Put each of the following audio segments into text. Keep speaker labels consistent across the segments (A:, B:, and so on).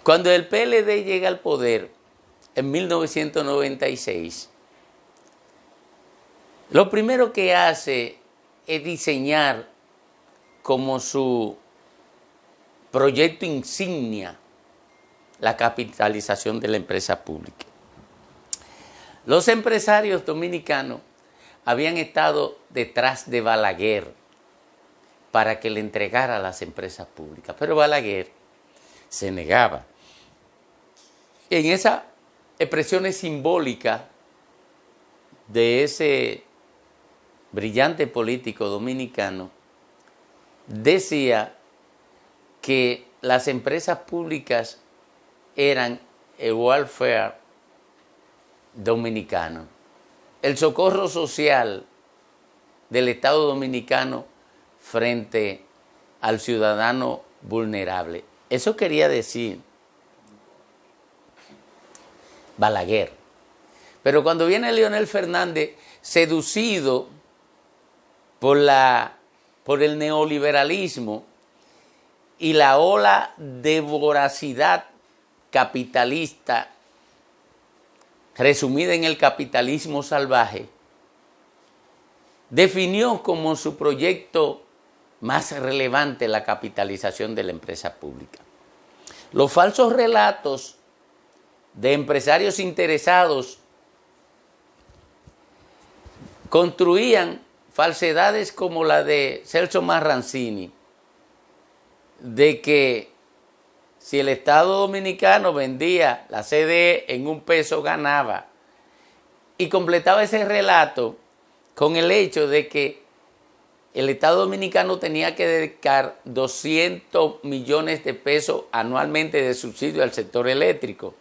A: Cuando el PLD llega al poder en 1996, lo primero que hace es diseñar como su proyecto insignia la capitalización de la empresa pública. Los empresarios dominicanos habían estado detrás de Balaguer para que le entregara las empresas públicas, pero Balaguer se negaba. En esas expresiones simbólicas de ese brillante político dominicano, decía que las empresas públicas eran el welfare dominicano, el socorro social del Estado dominicano frente al ciudadano vulnerable. Eso quería decir Balaguer. Pero cuando viene Leonel Fernández, seducido por el neoliberalismo y la ola de voracidad capitalista resumida en el capitalismo salvaje, definió como su proyecto más relevante la capitalización de la empresa pública. Los falsos relatos de empresarios interesados construían falsedades como la de Celso Marrancini, de que si el Estado Dominicano vendía la CDE en $1 ganaba, y completaba ese relato con el hecho de que el Estado Dominicano tenía que dedicar 200 millones de pesos anualmente de subsidio al sector eléctrico.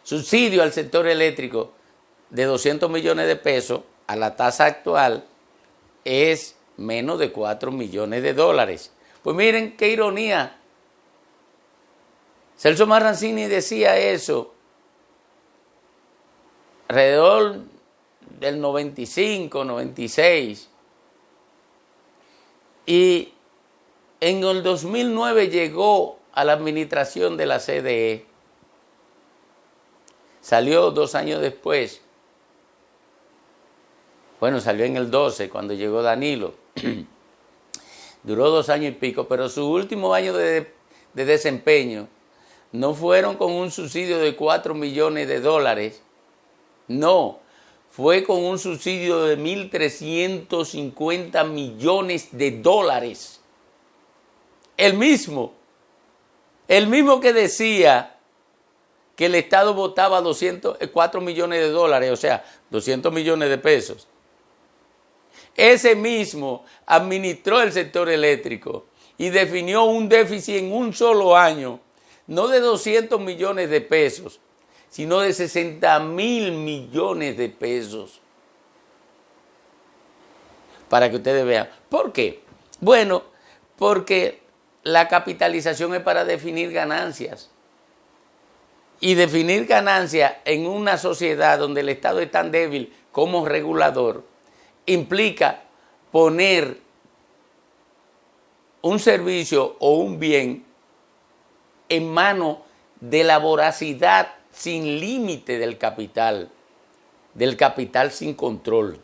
A: Subsidio al sector eléctrico de 200 millones de pesos a la tasa actual es menos de 4 millones de dólares. Pues miren qué ironía. Celso Marrancini decía eso alrededor del 95, 96. Y en el 2009 llegó a la administración de la CDE. Salió 2 años después. Bueno, salió en el 12 cuando llegó Danilo. Duró 2 años y pico, pero su último año de desempeño no fueron con un subsidio de 4 millones de dólares. No, fue con un subsidio de 1.350 millones de dólares. El mismo que decía que el Estado votaba 4 millones de dólares, o sea, 200 millones de pesos. Ese mismo administró el sector eléctrico y definió un déficit en un solo año, no de 200 millones de pesos, sino de 60.000 millones de pesos. Para que ustedes vean. ¿Por qué? Bueno, porque la capitalización es para definir ganancias. Y definir ganancias en una sociedad donde el Estado es tan débil como regulador implica poner un servicio o un bien en manos de la voracidad sin límite del capital sin control.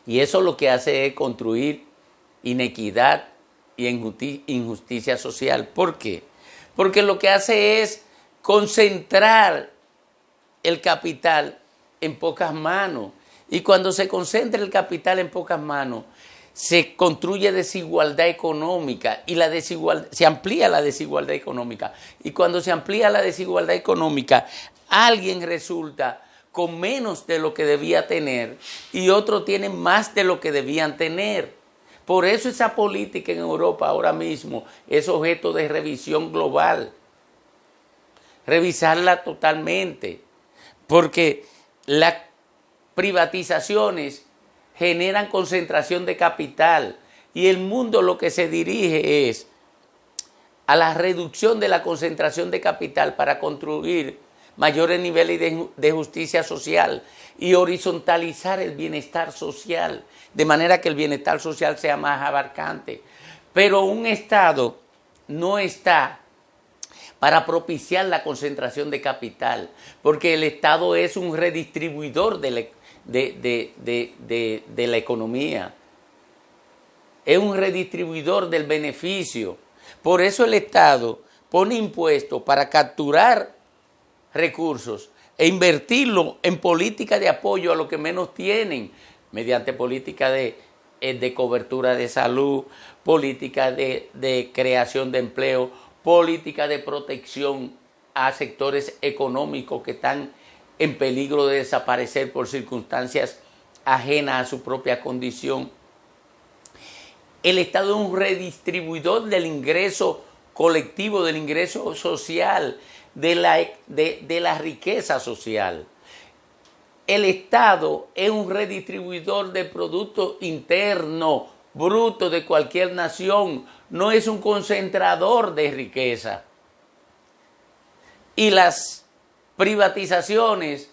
A: Y eso lo que hace es construir inequidad y injusticia social. ¿Por qué? Porque lo que hace es concentrar el capital en pocas manos. Y cuando se concentra el capital en pocas manos, se construye desigualdad económica y se amplía la desigualdad económica. Y cuando se amplía la desigualdad económica, alguien resulta con menos de lo que debía tener y otro tiene más de lo que debían tener. Por eso esa política en Europa ahora mismo es objeto de revisión global. Revisarla totalmente, porque las privatizaciones generan concentración de capital y el mundo lo que se dirige es a la reducción de la concentración de capital para construir mayores niveles de justicia social y horizontalizar el bienestar social, de manera que el bienestar social sea más abarcante. Pero un Estado no está para propiciar la concentración de capital, porque el Estado es un redistribuidor de la economía, es un redistribuidor del beneficio. Por eso el Estado pone impuestos para capturar recursos e invertirlo en políticas de apoyo a los que menos tienen, mediante políticas de cobertura de salud, políticas de creación de empleo, políticas de protección a sectores económicos que están en peligro de desaparecer por circunstancias ajenas a su propia condición. El Estado es un redistribuidor del ingreso colectivo, del ingreso social, de la riqueza social. El Estado es un redistribuidor del Producto Interno Bruto de cualquier nación, no es un concentrador de riqueza. Y las privatizaciones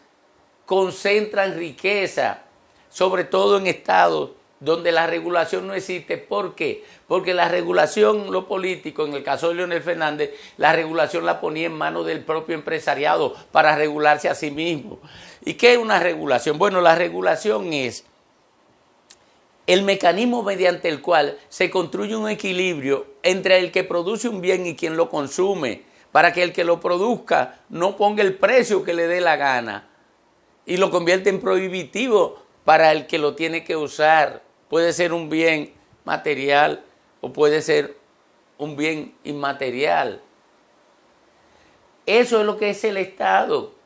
A: concentran riqueza, sobre todo en estados donde la regulación no existe. ¿Por qué? Porque la regulación, lo político, en el caso de Leonel Fernández, la regulación la ponía en manos del propio empresariado para regularse a sí mismo. ¿Y qué es una regulación? Bueno, la regulación es el mecanismo mediante el cual se construye un equilibrio entre el que produce un bien y quien lo consume, para que el que lo produzca no ponga el precio que le dé la gana y lo convierte en prohibitivo para el que lo tiene que usar. Puede ser un bien material o puede ser un bien inmaterial. Eso es lo que es el Estado.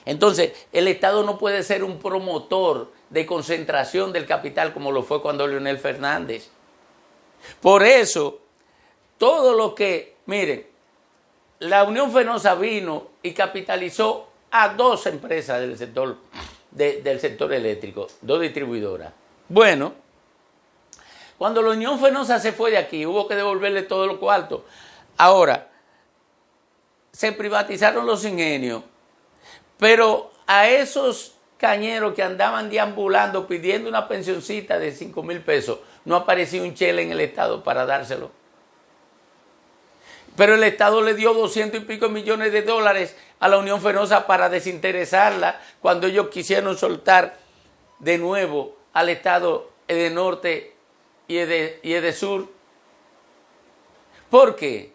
A: Entonces, el Estado no puede ser un promotor de concentración del capital como lo fue cuando Leonel Fernández. Por eso, todo lo que, miren, la Unión Fenosa vino y capitalizó a 2 empresas del sector eléctrico, 2 distribuidoras. Bueno, cuando la Unión Fenosa se fue de aquí, hubo que devolverle todo lo cuarto. Ahora, se privatizaron los ingenios, pero a esos cañeros que andaban deambulando pidiendo una pensioncita de 5,000 pesos, no apareció un chele en el Estado para dárselo. Pero el Estado le dio 200 y pico millones de dólares a la Unión Fenosa para desinteresarla cuando ellos quisieron soltar de nuevo al Estado de Norte y de Sur. ¿Por qué?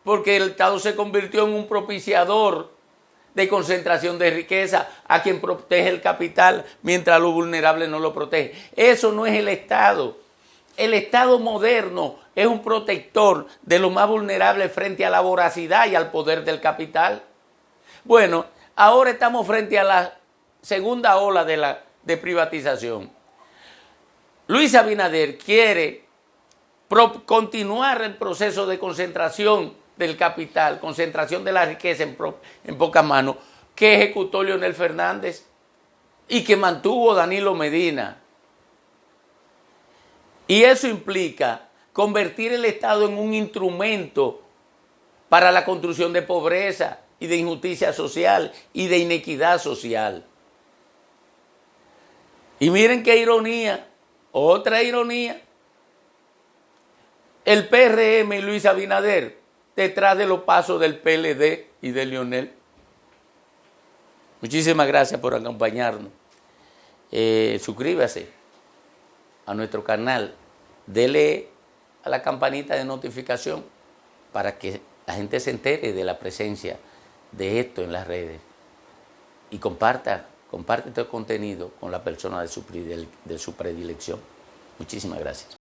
A: Porque el Estado se convirtió en un propiciador de concentración de riqueza, a quien protege el capital mientras los vulnerables no lo protege. Eso no es el Estado. El Estado moderno es un protector de los más vulnerables frente a la voracidad y al poder del capital. Bueno, ahora estamos frente a la segunda ola de privatización. Luis Abinader quiere continuar el proceso de concentración del capital, concentración de la riqueza en pocas manos, que ejecutó Leonel Fernández y que mantuvo Danilo Medina. Y eso implica convertir el Estado en un instrumento para la construcción de pobreza y de injusticia social y de inequidad social. Y miren qué ironía, otra ironía. El PRM y Luis Abinader detrás de los pasos del PLD y de Leonel. Muchísimas gracias por acompañarnos. Suscríbase a nuestro canal, dele a la campanita de notificación para que la gente se entere de la presencia de esto en las redes y comparte este contenido con la persona de su predilección. Muchísimas gracias.